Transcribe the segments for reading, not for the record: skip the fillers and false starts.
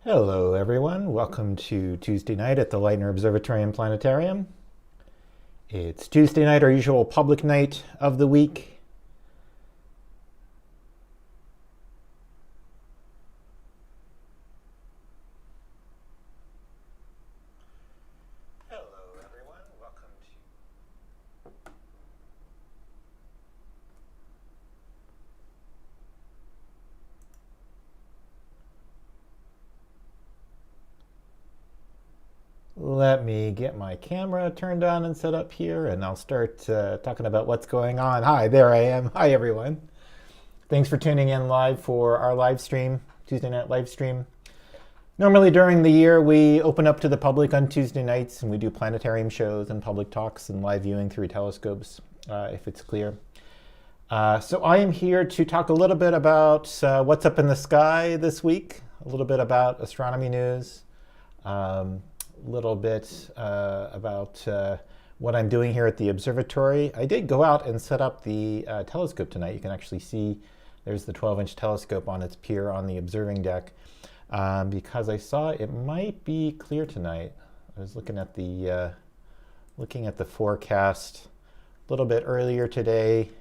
Hello everyone, welcome to Tuesday night at the Leitner Observatory and Planetarium. It's Tuesday night, our usual public night of the week. Let me get my camera turned on and set up here, and I'll start talking about what's going on. Hi, there I am. Hi, everyone. Thanks for tuning in live for our live stream, Tuesday night live stream. Normally during the year, we open up to the public on Tuesday nights, and we do planetarium shows and public talks and live viewing through telescopes, if it's clear. So I am here to talk a little bit about what's up in the sky this week, a little bit about astronomy news, little bit about what I'm doing here at the observatory. I did go out and set up the telescope tonight. You can actually see there's the 12-inch telescope on its pier on the observing deck because I saw it might be clear tonight. I was looking at the forecast a little bit earlier today,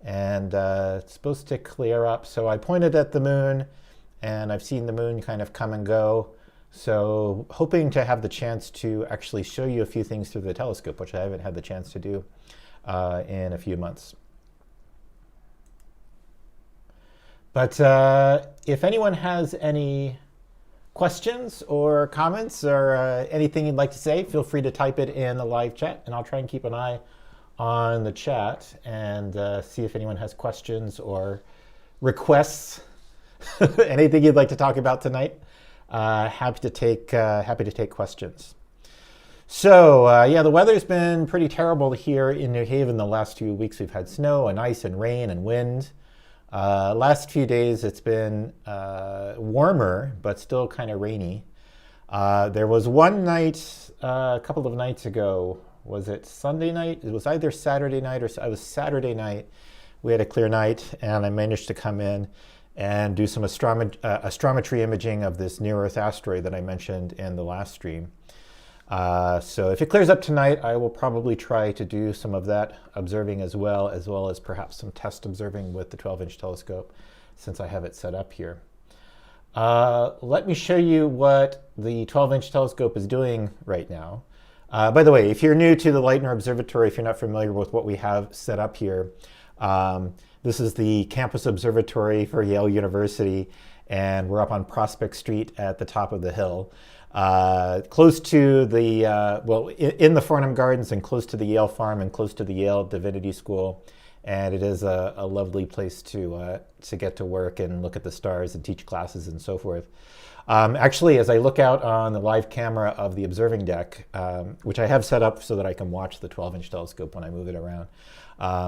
and it's supposed to clear up. So I pointed at the moon, and I've seen the moon kind of come and go. So hoping to have the chance to actually show you a few things through the telescope, which I haven't had the chance to do in a few months. But if anyone has any questions or comments or anything you'd like to say, feel free to type it in the live chat, and I'll try and keep an eye on the chat and see if anyone has questions or requests, anything you'd like to talk about tonight. Happy to take questions. So yeah, the weather's been pretty terrible here in New Haven the last few weeks. We've had snow and ice and rain and wind. Last few days it's been warmer, but still kind of rainy. There was one night, a couple of nights ago, was it Sunday night? It was either Saturday night or it was Saturday night. We had a clear night, and I managed to come in and do some astrometry imaging of this near-Earth asteroid that I mentioned in the last stream. So if it clears up tonight, I will probably try to do some of that observing as well as perhaps some test observing with the 12-inch telescope, since I have it set up here. Let me show you what the 12-inch telescope is doing right now. By the way, if you're new to the Leitner Observatory, if you're not familiar with what we have set up here, this is the campus observatory for Yale University, and we're up on Prospect Street at the top of the hill, close to the, in the Farnham Gardens and close to the Yale Farm and close to the Yale Divinity School. And it is a lovely place to get to work and look at the stars and teach classes and so forth. Actually, as I look out on the live camera of the observing deck, which I have set up so that I can watch the 12-inch telescope when I move it around,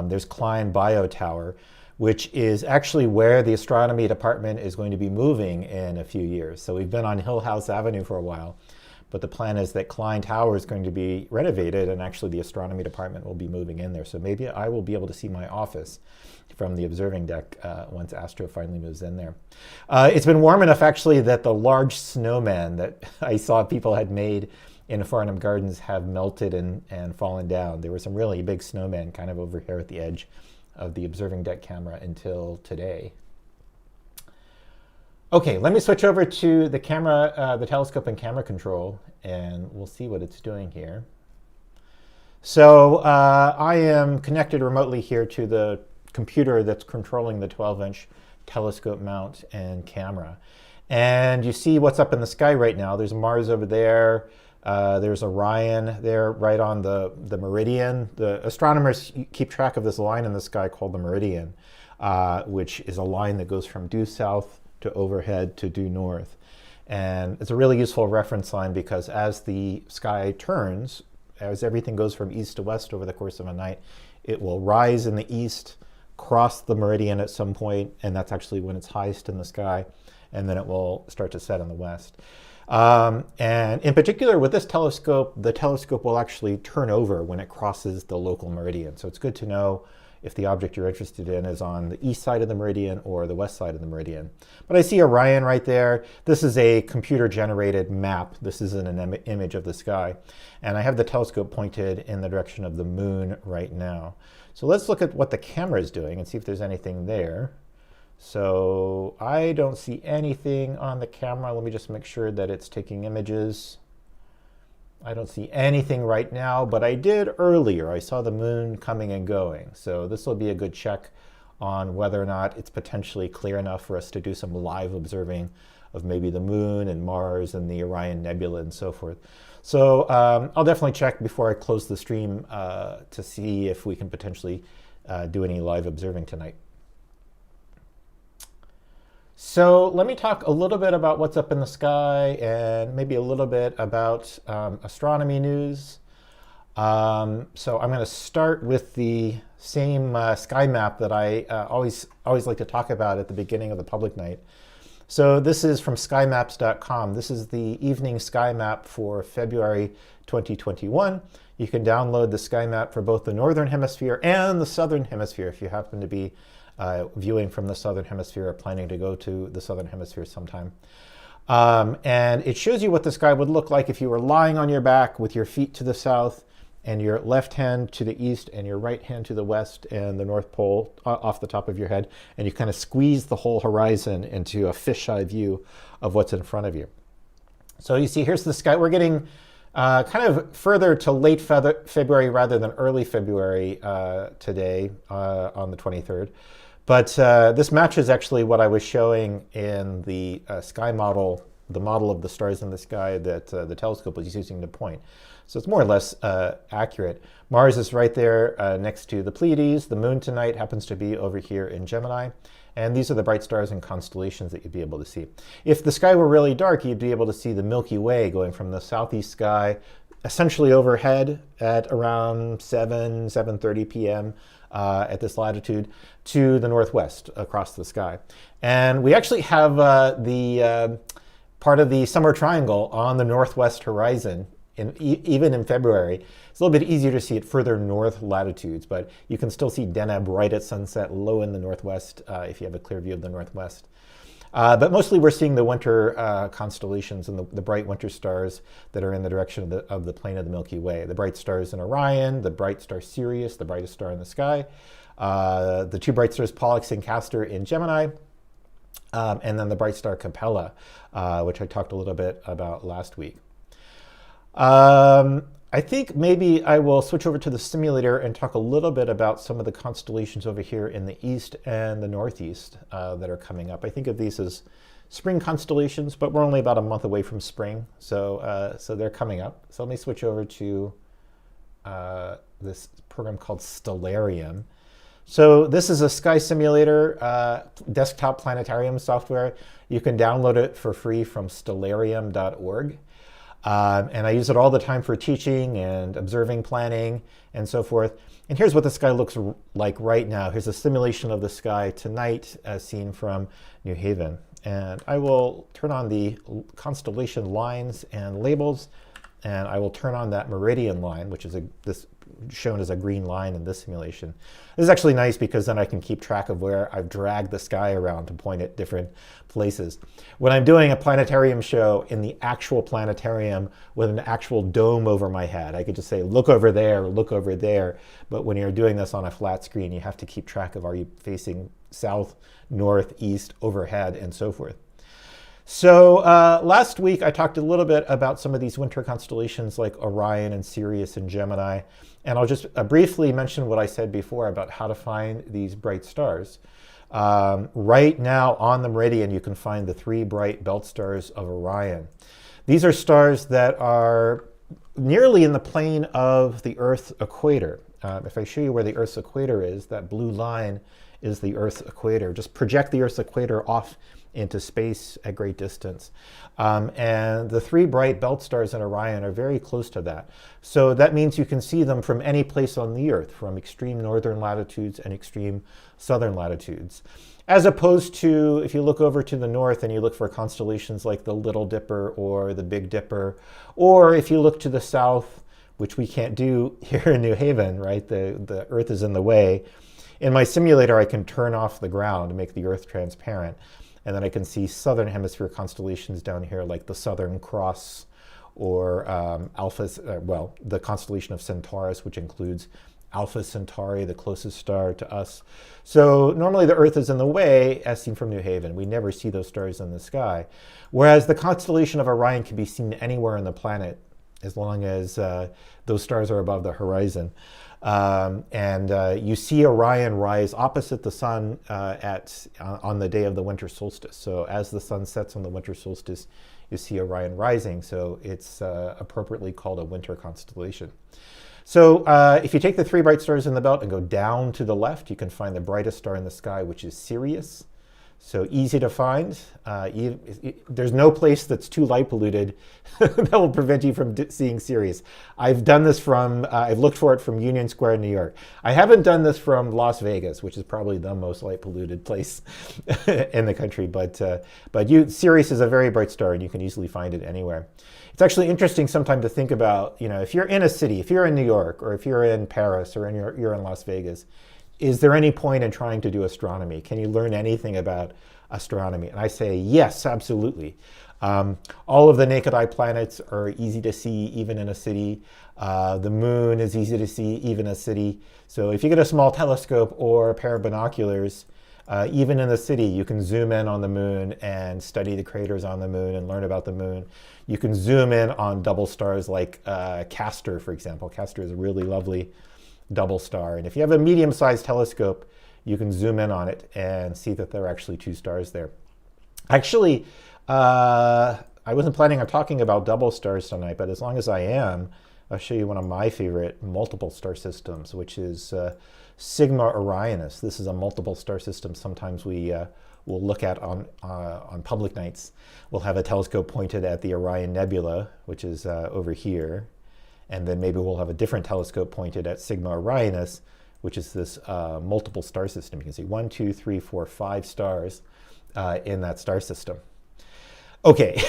there's Klein Bio Tower, which is actually where the astronomy department is going to be moving in a few years. So we've been on Hill House Avenue for a while, but the plan is that Klein Tower is going to be renovated, and actually the astronomy department will be moving in there. So maybe I will be able to see my office from the observing deck once Astro finally moves in there. It's been warm enough actually that the large snowman that I saw people had made in Farnham Gardens have melted and fallen down. There were some really big snowmen kind of over here at the edge of the observing deck camera until today. Okay, let me switch over to the camera, the telescope and camera control, and we'll see what it's doing here. So I am connected remotely here to the computer that's controlling the 12-inch telescope mount and camera. And you see what's up in the sky right now. There's Mars over there. There's Orion there right on the meridian. The astronomers keep track of this line in the sky called the meridian, which is a line that goes from due south to overhead to due north. And it's a really useful reference line because as the sky turns, as everything goes from east to west over the course of a night, it will rise in the east, cross the meridian at some point, and that's actually when it's highest in the sky, and then it will start to set in the west. And in particular with this telescope, the telescope will actually turn over when it crosses the local meridian. So it's good to know if the object you're interested in is on the east side of the meridian or the west side of the meridian. But I see Orion right there. This is a computer-generated map. This isn't an image of the sky. And I have the telescope pointed in the direction of the moon right now. So let's look at what the camera is doing and see if there's anything there. So I don't see anything on the camera. Let me just make sure that it's taking images. I don't see anything right now, but I did earlier. I saw the moon coming and going. So this will be a good check on whether or not it's potentially clear enough for us to do some live observing of maybe the moon and Mars and the Orion Nebula and so forth. So I'll definitely check before I close the stream to see if we can potentially do any live observing tonight. So let me talk a little bit about what's up in the sky and maybe a little bit about astronomy news. So I'm going to start with the same sky map that I always like to talk about at the beginning of the public night. So this is from skymaps.com. This is the evening sky map for February 2021. You can download the sky map for both the northern hemisphere and the southern hemisphere if you happen to be viewing from the southern hemisphere or planning to go to the southern hemisphere sometime. And it shows you what the sky would look like if you were lying on your back with your feet to the south and your left hand to the east and your right hand to the west and the North Pole off the top of your head. And you kind of squeeze the whole horizon into a fisheye view of what's in front of you. So you see, here's the sky. We're getting kind of further to late February rather than early February today on the 23rd. But this matches actually what I was showing in the sky model, the model of the stars in the sky that the telescope was using to point. So it's more or less accurate. Mars is right there next to the Pleiades. The moon tonight happens to be over here in Gemini. And these are the bright stars and constellations that you'd be able to see. If the sky were really dark, you'd be able to see the Milky Way going from the southeast sky, essentially overhead at around 7:30 p.m. At this latitude to the northwest across the sky. And we actually have the part of the summer triangle on the northwest horizon, even in February. It's a little bit easier to see at further north latitudes, but you can still see Deneb right at sunset, low in the northwest, if you have a clear view of the northwest. But mostly we're seeing the winter constellations and the bright winter stars that are in the direction of the plane of the Milky Way. The bright stars in Orion, the bright star Sirius, the brightest star in the sky, the two bright stars Pollux and Castor in Gemini, and then the bright star Capella, which I talked a little bit about last week. I think maybe I will switch over to the simulator and talk a little bit about some of the constellations over here in the east and the northeast that are coming up. I think of these as spring constellations, but we're only about a month away from spring, so they're coming up. So let me switch over to this program called Stellarium. So this is a sky simulator, desktop planetarium software. You can download it for free from stellarium.org. And I use it all the time for teaching and observing, planning, and so forth. And here's what the sky looks like right now. Here's a simulation of the sky tonight as seen from New Haven. And I will turn on the constellation lines and labels, and I will turn on that meridian line, which is this shown as a green line in this simulation. This is actually nice because then I can keep track of where I've dragged the sky around to point at different places. When I'm doing a planetarium show in the actual planetarium with an actual dome over my head, I could just say, look over there, look over there. But when you're doing this on a flat screen, you have to keep track of, are you facing south, north, east, overhead, and so forth. So last week, I talked a little bit about some of these winter constellations like Orion and Sirius and Gemini. And I'll just briefly mention what I said before about how to find these bright stars. Right now on the meridian, you can find the three bright belt stars of Orion. These are stars that are nearly in the plane of the Earth's equator. If I show you where the Earth's equator is, that blue line is the Earth's equator. Just project the Earth's equator off into space at great distance. And the three bright belt stars in Orion are very close to that. So that means you can see them from any place on the Earth, from extreme northern latitudes and extreme southern latitudes. As opposed to, if you look over to the north and you look for constellations like the Little Dipper or the Big Dipper, or if you look to the south, which we can't do here in New Haven, right? The Earth is in the way. In my simulator, I can turn off the ground to make the Earth transparent. And then I can see southern hemisphere constellations down here, like the Southern Cross, or the constellation of Centaurus, which includes Alpha Centauri, the closest star to us. So normally the Earth is in the way, as seen from New Haven. We never see those stars in the sky. Whereas the constellation of Orion can be seen anywhere on the planet, as long as those stars are above the horizon. You see Orion rise opposite the sun on the day of the winter solstice. So as the sun sets on the winter solstice, you see Orion rising. So it's appropriately called a winter constellation. So if you take the 3 bright stars in the belt and go down to the left, you can find the brightest star in the sky, which is Sirius. So easy to find. There's no place that's too light polluted that will prevent you from seeing Sirius. I've done this I've looked for it from Union Square in New York. I haven't done this from Las Vegas, which is probably the most light polluted place in the country. But Sirius is a very bright star, and you can easily find it anywhere. It's actually interesting sometimes to think about, if you're in a city, if you're in New York, or if you're in Paris, or you're in Las Vegas, is there any point in trying to do astronomy? Can you learn anything about astronomy? And I say yes, absolutely. All of the naked eye planets are easy to see even in a city. The moon is easy to see even in a city. So if you get a small telescope or a pair of binoculars, even in the city, you can zoom in on the moon and study the craters on the moon and learn about the moon. You can zoom in on double stars like Castor, for example. Castor is a really lovely double star. And if you have a medium-sized telescope, you can zoom in on it and see that there are actually 2 stars there. Actually, I wasn't planning on talking about double stars tonight, but as long as I am, I'll show you one of my favorite multiple star systems, which is Sigma Orionis. This is a multiple star system. Sometimes we'll look at on public nights. We'll have a telescope pointed at the Orion Nebula, which is over here. And then maybe we'll have a different telescope pointed at Sigma Orionis, which is this multiple star system. You can see 1, 2, 3, 4, 5 stars in that star system. Okay.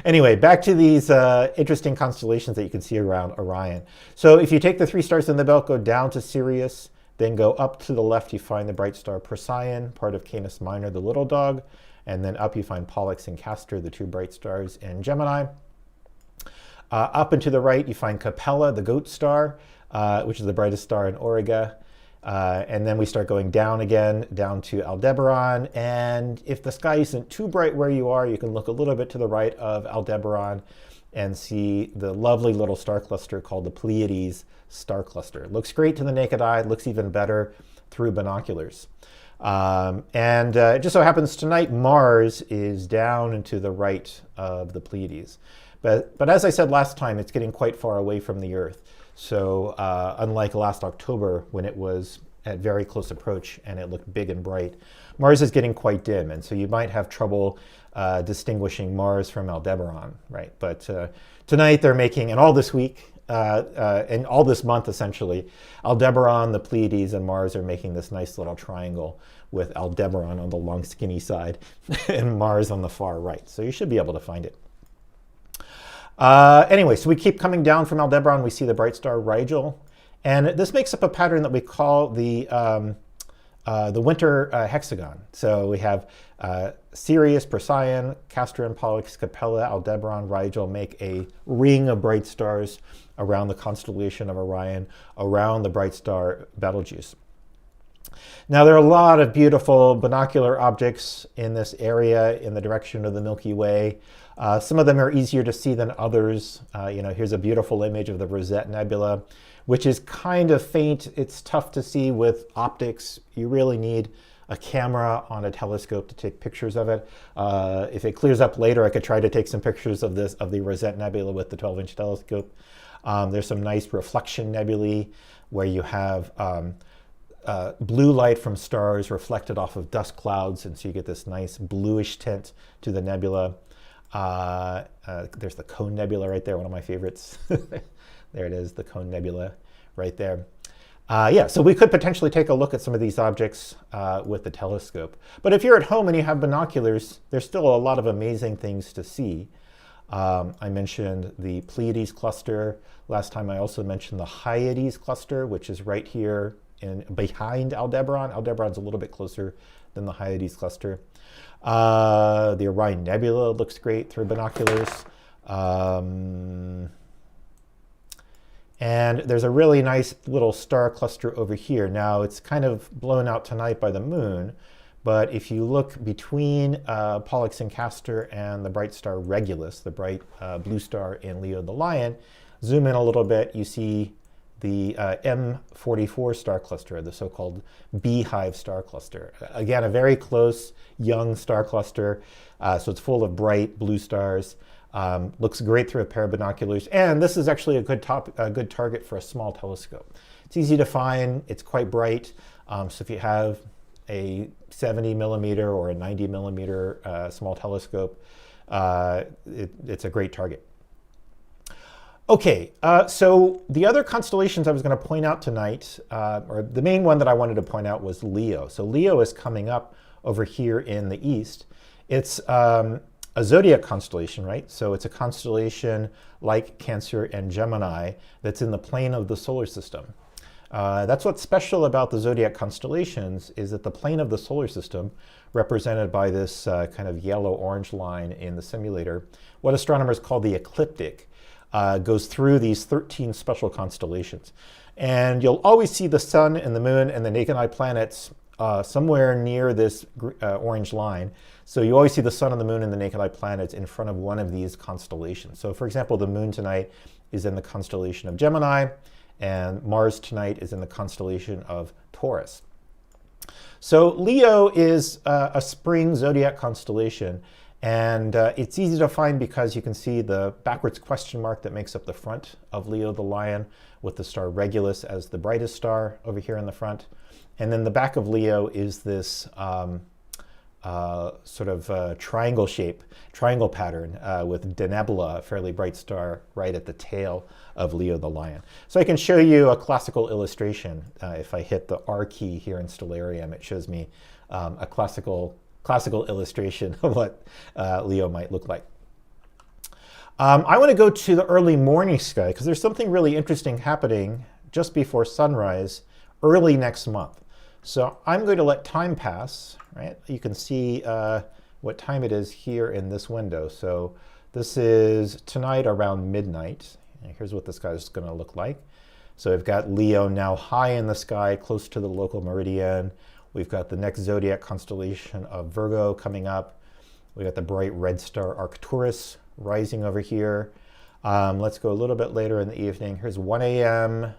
Anyway, back to these interesting constellations that you can see around Orion. So if you take the 3 stars in the belt, go down to Sirius, then go up to the left, you find the bright star Procyon, part of Canis Minor, the little dog. And then up you find Pollux and Castor, the 2 bright stars in Gemini. Up and to the right, you find Capella, the goat star, which is the brightest star in Auriga. And then we start going down again, down to Aldebaran. And if the sky isn't too bright where you are, you can look a little bit to the right of Aldebaran and see the lovely little star cluster called the Pleiades star cluster. It looks great to the naked eye. It looks even better through binoculars. It just so happens tonight, Mars is down and to the right of the Pleiades. But as I said last time, it's getting quite far away from the Earth. So unlike last October, when it was at very close approach and it looked big and bright, Mars is getting quite dim. And so you might have trouble distinguishing Mars from Aldebaran, right? But tonight they're making, and all this week, and all this month essentially, Aldebaran, the Pleiades, and Mars are making this nice little triangle with Aldebaran on the long skinny side and Mars on the far right. So you should be able to find it. Anyway, so we keep coming down from Aldebaran. We see the bright star Rigel. And this makes up a pattern that we call the winter hexagon. So we have Sirius, Procyon, Castor and Pollux, Capella, Aldebaran, Rigel make a ring of bright stars around the constellation of Orion, around the bright star Betelgeuse. Now, there are a lot of beautiful binocular objects in this area in the direction of the Milky Way. Some of them are easier to see than others. Here's a beautiful image of the Rosette Nebula, which is kind of faint. It's tough to see with optics. You really need a camera on a telescope to take pictures of it. If it clears up later, I could try to take some pictures of the Rosette Nebula with the 12-inch telescope. There's some nice reflection nebulae where you have blue light from stars reflected off of dust clouds, and so you get this nice bluish tint to the nebula. There's the Cone Nebula right there, one of my favorites. There it is, the Cone Nebula right there. So we could potentially take a look at some of these objects with the telescope. But if you're at home and you have binoculars, there's still a lot of amazing things to see. I mentioned the Pleiades cluster. Last time I also mentioned the Hyades cluster, which is right here behind Aldebaran. Aldebaran's a little bit closer than the Hyades cluster. The Orion Nebula looks great through binoculars. And there's a really nice little star cluster over here. Now, it's kind of blown out tonight by the moon, but if you look between Pollux and Castor and the bright star Regulus, the bright blue star in Leo the Lion, zoom in a little bit, you see the M44 star cluster, the so-called beehive star cluster. Again, a very close young star cluster, so it's full of bright blue stars. Looks great through a pair of binoculars, and this is actually a good target for a small telescope. It's easy to find, it's quite bright, so if you have a 70 millimeter or a 90 millimeter small telescope, it's a great target. Okay, so the other constellations I was going to point out tonight, or the main one that I wanted to point out was Leo. So Leo is coming up over here in the east. It's a zodiac constellation, right? So it's a constellation like Cancer and Gemini that's in the plane of the solar system. That's what's special about the zodiac constellations, is that the plane of the solar system, represented by this kind of yellow-orange line in the simulator, what astronomers call the ecliptic, goes through these 13 special constellations. And you'll always see the sun and the moon and the naked eye planets somewhere near this orange line. So you always see the sun and the moon and the naked eye planets in front of one of these constellations. So for example, the moon tonight is in the constellation of Gemini, and Mars tonight is in the constellation of Taurus. So Leo is a spring zodiac constellation, and it's easy to find because you can see the backwards question mark that makes up the front of Leo the Lion, with the star Regulus as the brightest star over here in the front. And then the back of Leo is this sort of triangle pattern with Denebula, a fairly bright star, right at the tail of Leo the Lion. So I can show you a classical illustration. If I hit the R key here in Stellarium, it shows me a classical illustration of what Leo might look like. I want to go to the early morning sky because there's something really interesting happening just before sunrise early next month. So I'm going to let time pass, right? You can see what time it is here in this window. So this is tonight around midnight. And here's what the sky is going to look like. So we've got Leo now high in the sky, close to the local meridian. We've got the next zodiac constellation of Virgo coming up. We've got the bright red star Arcturus rising over here. Let's go a little bit later in the evening. Here's 1 a.m.,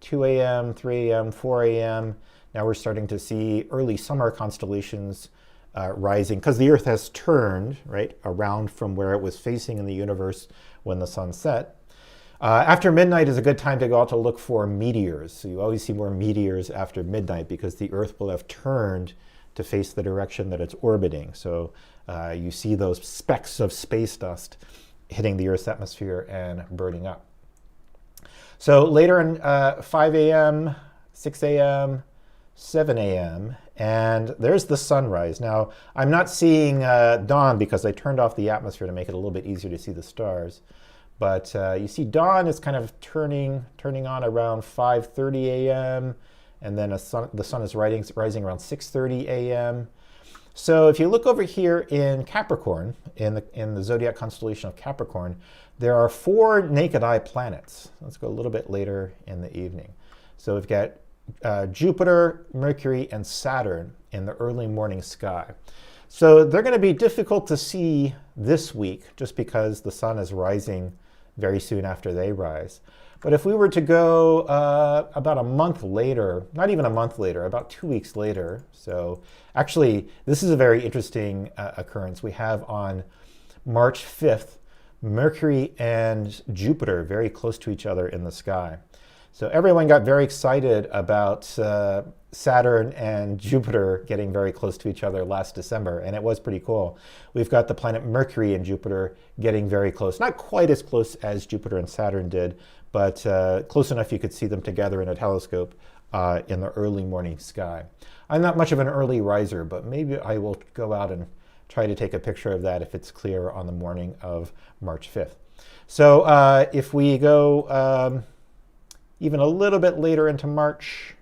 2 a.m., 3 a.m., 4 a.m. Now we're starting to see early summer constellations rising because the Earth has turned right around from where it was facing in the universe when the sun set. After midnight is a good time to go out to look for meteors. So you always see more meteors after midnight because the Earth will have turned to face the direction that it's orbiting. So you see those specks of space dust hitting the Earth's atmosphere and burning up. So later in 5 a.m., 6 a.m., 7 a.m., and there's the sunrise. Now, I'm not seeing dawn because I turned off the atmosphere to make it a little bit easier to see the stars. But you see dawn is kind of turning on around 5:30 a.m., and then the sun is rising around 6:30 a.m. So if you look over here in Capricorn, in the zodiac constellation of Capricorn, there are 4 naked eye planets. Let's go a little bit later in the evening. So we've got Jupiter, Mercury, and Saturn in the early morning sky. So they're going to be difficult to see this week just because the sun is rising very soon after they rise. But if we were to go about a month later, not even a month later, about 2 weeks later, so actually this is a very interesting occurrence. We have on March 5th, Mercury and Jupiter very close to each other in the sky. So everyone got very excited about Saturn and Jupiter getting very close to each other last December, and it was pretty cool. We've got the planet Mercury and Jupiter getting very close. Not quite as close as Jupiter and Saturn did, but close enough you could see them together in a telescope in the early morning sky. I'm not much of an early riser, but maybe I will go out and try to take a picture of that if it's clear on the morning of March 5th. So if we go even a little bit later into March,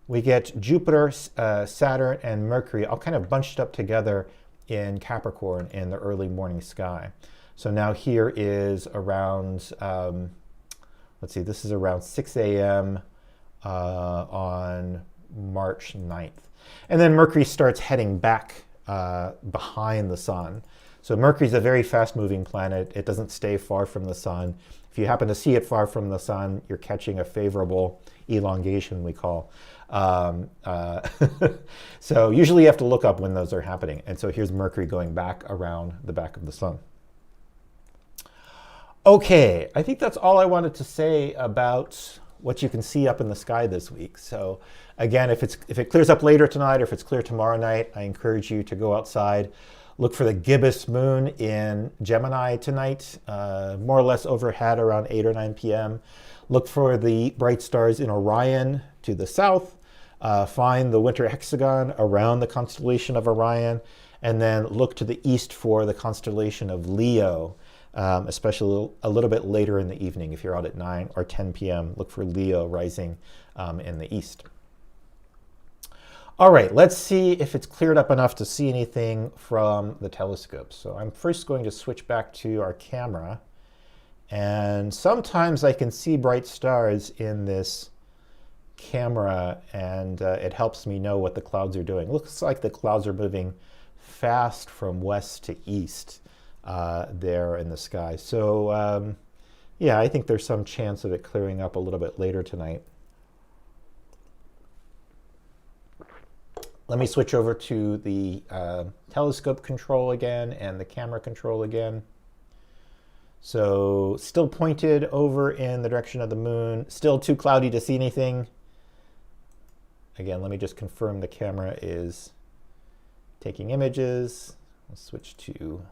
we get Jupiter, Saturn, and Mercury all kind of bunched up together in Capricorn in the early morning sky. So now here is around, let's see, this is around 6 a.m. On March 9th. And then Mercury starts heading back behind the sun. So Mercury's a very fast-moving planet. It doesn't stay far from the sun. If you happen to see it far from the sun, you're catching a favorable elongation, we call. So usually you have to look up when those are happening. And so here's Mercury going back around the back of the sun. Okay, I think that's all I wanted to say about what you can see up in the sky this week. So again, if it clears up later tonight or if it's clear tomorrow night, I encourage you to go outside. Look for the gibbous moon in Gemini tonight, more or less overhead around 8 or 9 p.m. Look for the bright stars in Orion to the south. Find the winter hexagon around the constellation of Orion. And then look to the east for the constellation of Leo, especially a little bit later in the evening. If you're out at 9 or 10 p.m., look for Leo rising in the east. All right, let's see if it's cleared up enough to see anything from the telescope. So I'm first going to switch back to our camera. And sometimes I can see bright stars in this camera, and it helps me know what the clouds are doing. Looks like the clouds are moving fast from west to east there in the sky. So yeah, I think there's some chance of it clearing up a little bit later tonight. Let me switch over to the telescope control again and the camera control again. So still pointed over in the direction of the moon, still too cloudy to see anything. Again, let me just confirm the camera is taking images. I'll switch to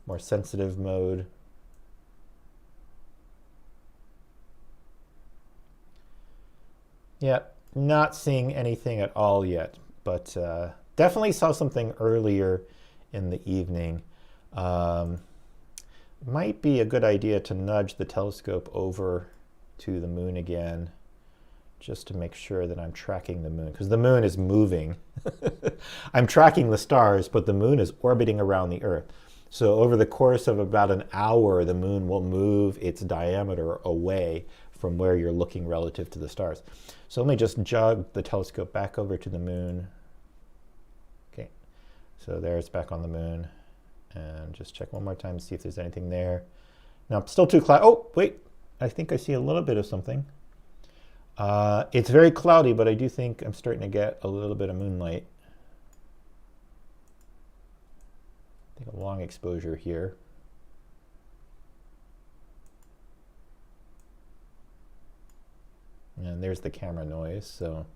more sensitive mode. Yeah, not seeing anything at all yet, but definitely saw something earlier in the evening. Might be a good idea to nudge the telescope over to the moon again, just to make sure that I'm tracking the moon, because the moon is moving. I'm tracking the stars, but the moon is orbiting around the Earth. So over the course of about an hour, the moon will move its diameter away from where you're looking relative to the stars. So let me just jog the telescope back over to the moon. Okay, so there it's back on the moon. And just check one more time to see if there's anything there. Now, still too cloudy. Oh, wait, I think I see a little bit of something. It's very cloudy, but I do think I'm starting to get a little bit of moonlight. I think a long exposure here. And there's the camera noise, so.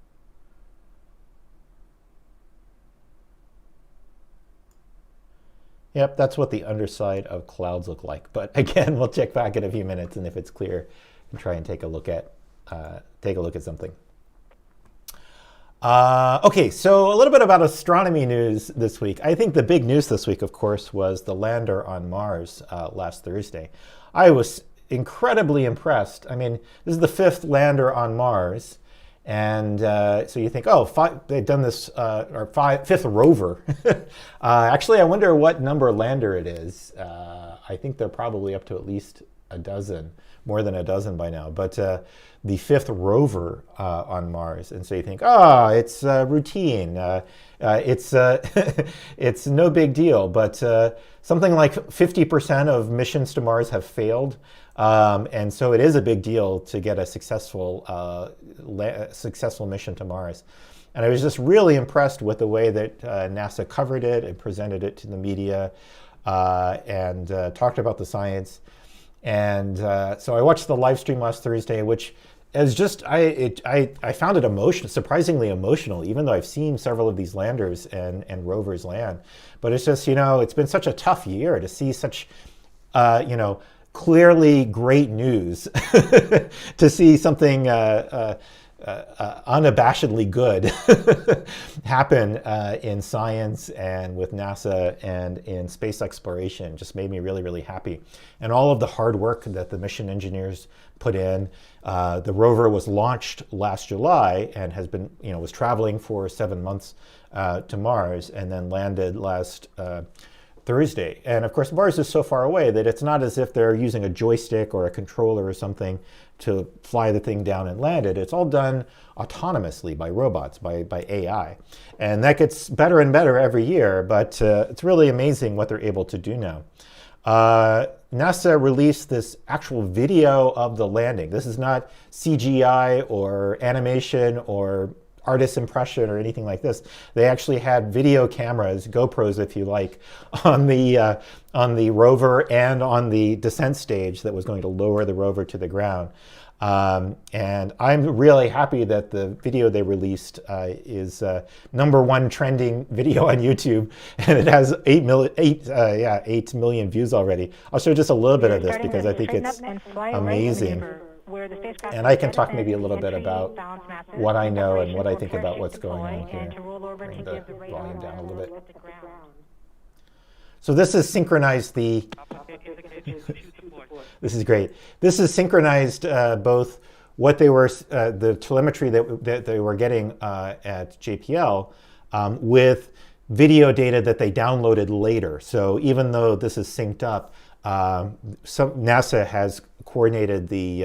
Yep, that's what the underside of clouds look like. But again, we'll check back in a few minutes, and if it's clear, and try and take a look at something. Okay, so a little bit about astronomy news this week. I think the big news this week, of course, was the lander on Mars last Thursday. I was incredibly impressed. I mean, this is the 5th lander on Mars. And so you think, oh, they've done this, or 5th rover. Actually, I wonder what number lander it is. I think they're probably up to at least a dozen, more than a dozen by now. But the 5th rover on Mars. And so you think, oh, it's routine. It's it's no big deal. But something like 50% of missions to Mars have failed. And so it is a big deal to get a successful mission to Mars. And I was just really impressed with the way that NASA covered it and presented it to the media and talked about the science. And so I watched the live stream last Thursday, which is just, I found it surprisingly emotional, even though I've seen several of these landers and rovers land. But it's just, it's been such a tough year to see such, clearly great news to see something unabashedly good happen in science and with NASA and in space exploration just made me really, really happy. And all of the hard work that the mission engineers put in. The rover was launched last July and has been, was traveling for 7 months to Mars and then landed last Thursday. And of course, Mars is so far away that it's not as if they're using a joystick or a controller or something to fly the thing down and land it. It's all done autonomously by robots, by AI. And that gets better and better every year, but it's really amazing what they're able to do now. NASA released this actual video of the landing. This is not CGI or animation or artist impression or anything like this. They actually had video cameras, GoPros if you like, on the rover and on the descent stage that was going to lower the rover to the ground. And I'm really happy that the video they released is #1 trending video on YouTube, and it has 8 million views already. I'll show just a little bit of this because I think it's amazing. And I can talk maybe a little bit about what I know and what I think about what's going on here. Bring the volume down a little bit. So this is synchronized this is great. This is synchronized both what they were, the telemetry that they were getting at JPL with video data that they downloaded later. So even though this is synced up, NASA has coordinated the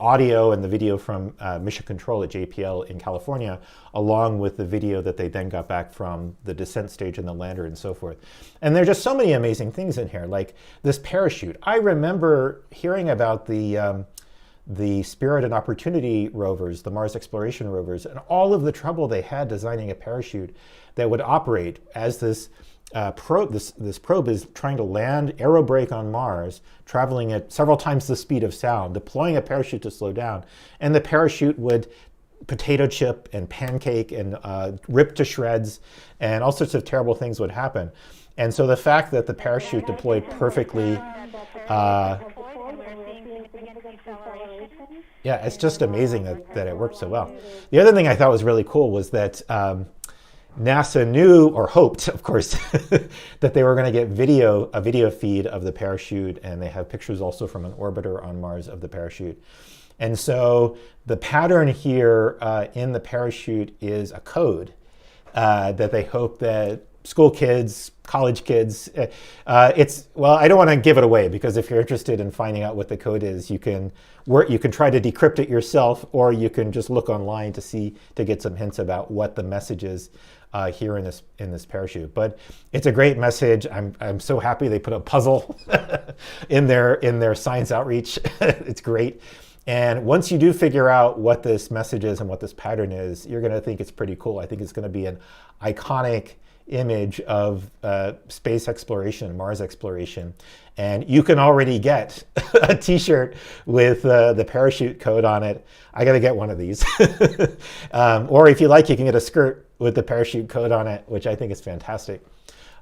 audio and the video from Mission Control at JPL in California, along with the video that they then got back from the descent stage and the lander and so forth. And there are just so many amazing things in here, like this parachute. I remember hearing about the Spirit and Opportunity rovers, the Mars exploration rovers, and all of the trouble they had designing a parachute that would operate as this probe is trying to land aerobrake on Mars, traveling at several times the speed of sound, deploying a parachute to slow down, and the parachute would potato chip and pancake and rip to shreds, and all sorts of terrible things would happen. And so the fact that the parachute deployed perfectly, yeah, it's just amazing that it worked so well. The other thing I thought was really cool was that NASA knew, or hoped, of course, that they were going to get a video feed of the parachute, and they have pictures also from an orbiter on Mars of the parachute. And so the pattern here in the parachute is a code that they hope that school kids, college kids, well, I don't want to give it away, because if you're interested in finding out what the code is, you can try to decrypt it yourself, or you can just look online to get some hints about what the message is here in this parachute. But it's a great message. I'm so happy they put a puzzle in their science outreach. It's great. And once you do figure out what this message is and what this pattern is, you're going to think it's pretty cool. I think it's going to be an iconic image of space exploration, Mars exploration. And you can already get a t-shirt with the parachute code on it. I got to get one of these. Or if you like, you can get a skirt with the parachute code on it, which I think is fantastic.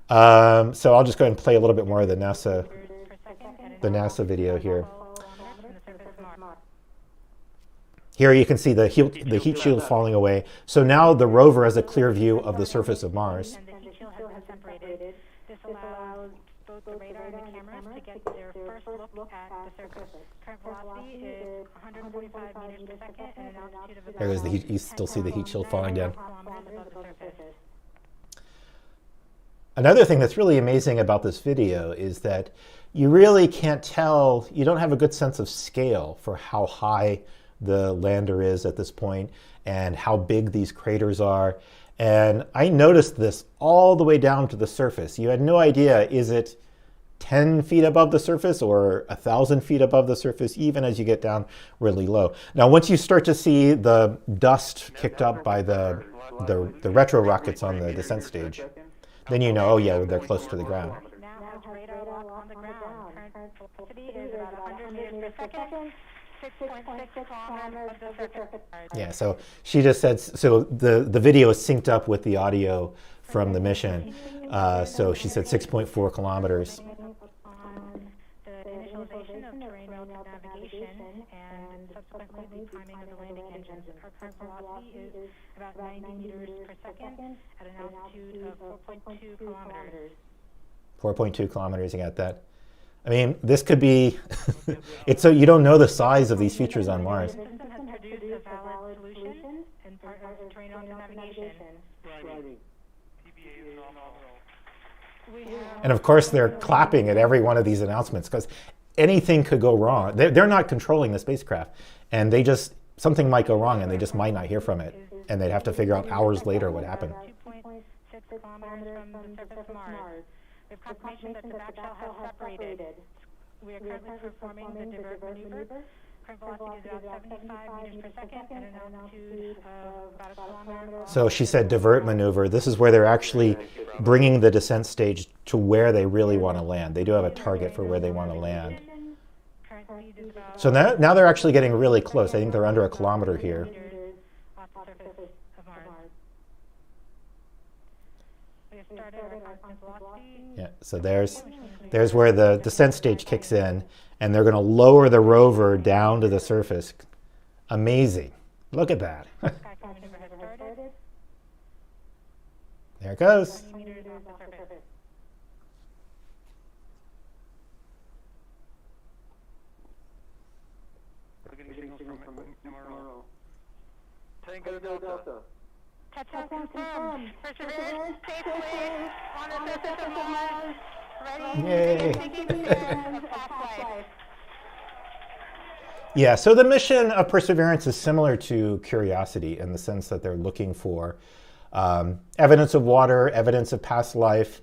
So I'll just go ahead and play a little bit more of the NASA video here. Here you can see the heat shield falling away. So now the rover has a clear view of the surface of Mars. And the heat shield has separated. This allows both the radar and the cameras to get their first look at the surface. Current velocity is 145 meters per second and an altitude of about There goes the heat. You still see the heat shield falling down. Another thing that's really amazing about this video is that you really can't tell, you don't have a good sense of scale for how high the lander is at this point and how big these craters are. And I noticed this all the way down to the surface. You had no idea, is it 10 feet above the surface or 1,000 feet above the surface, even as you get down really low. Now, once you start to see the dust kicked up by the retro rockets on the descent stage, then you know, oh yeah, they're close to the ground. Now has radar lock on the ground. Current velocity is about 100 meters per second. 6.6 kilometers above the surface. Yeah, so she just said, so the video is synced up with the audio from the mission. So she said 6.4 kilometers. The initial visualization of terrain relative navigation and subsequently the timing of the landing engines. Our current velocity is about 90 meters per second at an altitude of 4.2 kilometers. 4.2 kilometers, you got that. I mean, this could be, it's so you don't know the size of these features on Mars. The system has produced a valid solution in part of terrain relative navigation. And of course, they're clapping at every one of these announcements because anything could go wrong. They're not controlling the spacecraft, and something might go wrong, and they just might not hear from it, and they'd have to figure out hours later what happened. 2.6 kilometers from the surface of Mars. We have confirmation that the back shell has separated. We are currently performing the divert maneuver. Current velocity is about 75 meters per second and an altitude of about a kilometer. So she said divert maneuver. This is where they're actually bringing the descent stage to where they really want to land. They do have a target for where they want to land. So now they're actually getting really close. I think they're under a kilometer here. Yeah, so there's where the descent stage kicks in, and they're going to lower the rover down to the surface. Amazing. Look at that. There it goes. Tango Delta. Touchdown confirmed. Perseverance safely on the surface of Mars. Ready? Yay. Taking the flight. Yeah, so the mission of Perseverance is similar to Curiosity in the sense that they're looking for evidence of water, evidence of past life,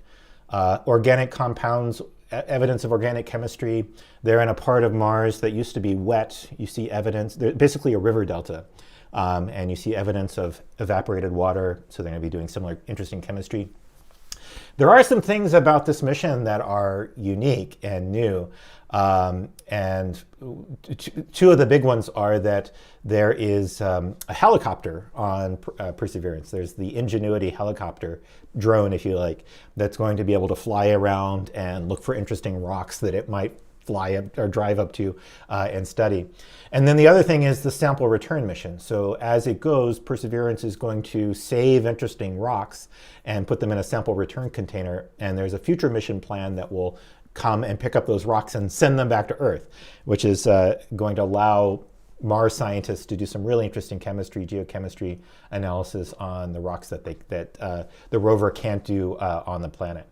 organic compounds, evidence of organic chemistry. They're in a part of Mars that used to be wet. You see evidence, they're basically a river delta. And you see evidence of evaporated water, so they're going to be doing similar interesting chemistry. There are some things about this mission that are unique and new. And two of the big ones are that there is a helicopter on Perseverance. There's the Ingenuity helicopter, drone if you like, that's going to be able to fly around and look for interesting rocks that it might fly up or drive up to and study. And then the other thing is the sample return mission. So as it goes, Perseverance is going to save interesting rocks and put them in a sample return container. And there's a future mission plan that will come and pick up those rocks and send them back to Earth, which is going to allow Mars scientists to do some really interesting chemistry, geochemistry analysis on the rocks that the rover can't do on the planet.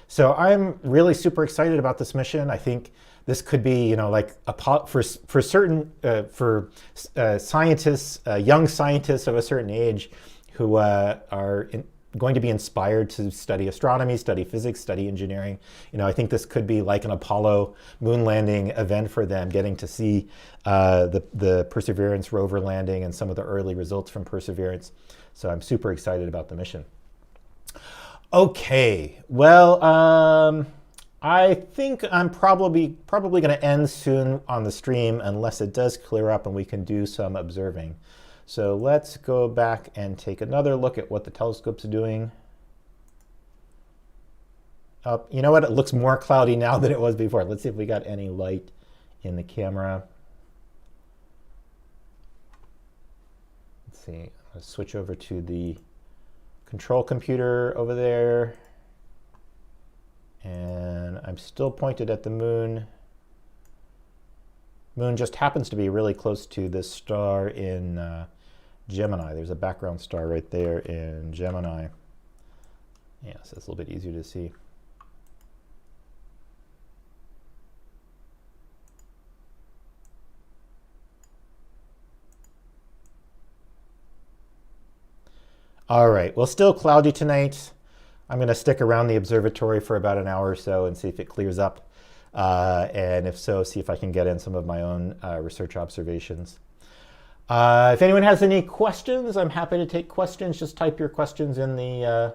So I'm really super excited about this mission. I think this could be, like for scientists, young scientists of a certain age who are going to be inspired to study astronomy, study physics, study engineering. I think this could be like an Apollo moon landing event for them, getting to see the Perseverance rover landing and some of the early results from Perseverance. So I'm super excited about the mission. Okay, well, I think I'm probably going to end soon on the stream unless it does clear up and we can do some observing. So let's go back and take another look at what the telescope's doing. You know what? It looks more cloudy now than it was before. Let's see if we got any light in the camera. Let's see. Let's switch over to the control computer over there. And I'm still pointed at the moon. Moon just happens to be really close to this star in Gemini. There's a background star right there in Gemini. Yeah, so it's a little bit easier to see. All right, well, still cloudy tonight. I'm going to stick around the observatory for about an hour or so and see if it clears up. And if so, see if I can get in some of my own research observations. If anyone has any questions, I'm happy to take questions. Just type your questions in the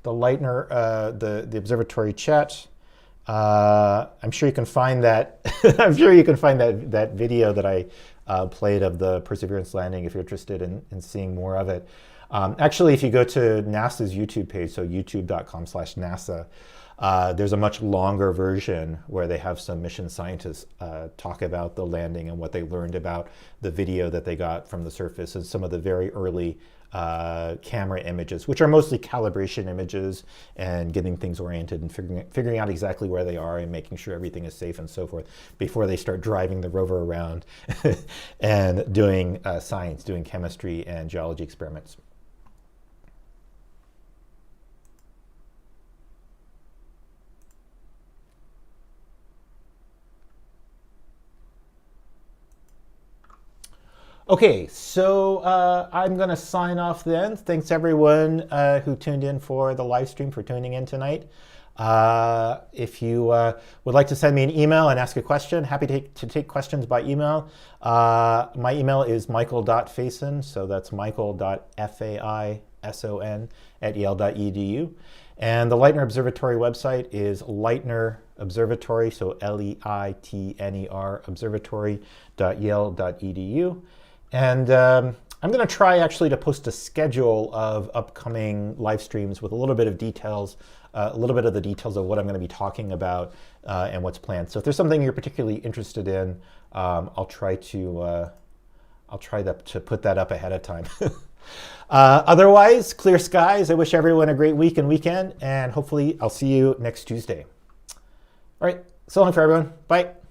Leitner, the observatory chat. I'm sure you can find that. I'm sure you can find that video that I played of the Perseverance landing if you're interested in seeing more of it. Actually, if you go to NASA's YouTube page, so youtube.com/NASA, There's a much longer version where they have some mission scientists talk about the landing and what they learned about the video that they got from the surface and some of the very early camera images, which are mostly calibration images and getting things oriented and figuring out exactly where they are and making sure everything is safe and so forth before they start driving the rover around and doing science, doing chemistry and geology experiments. Okay, so I'm going to sign off then. Thanks everyone who tuned in for the live stream, for tuning in tonight. If you would like to send me an email and ask a question, happy to take questions by email. My email is michael.faison, so that's michael.faison@yale.edu. And the Leitner Observatory website is Leitner Observatory, so Leitner observatory.yale.edu. And I'm going to try actually to post a schedule of upcoming live streams with a little bit of details, a little bit of the details of what I'm going to be talking about and what's planned. So if there's something you're particularly interested in, I'll try to put that up ahead of time. Otherwise, clear skies. I wish everyone a great week and weekend, and hopefully I'll see you next Tuesday. All right, so long for everyone. Bye.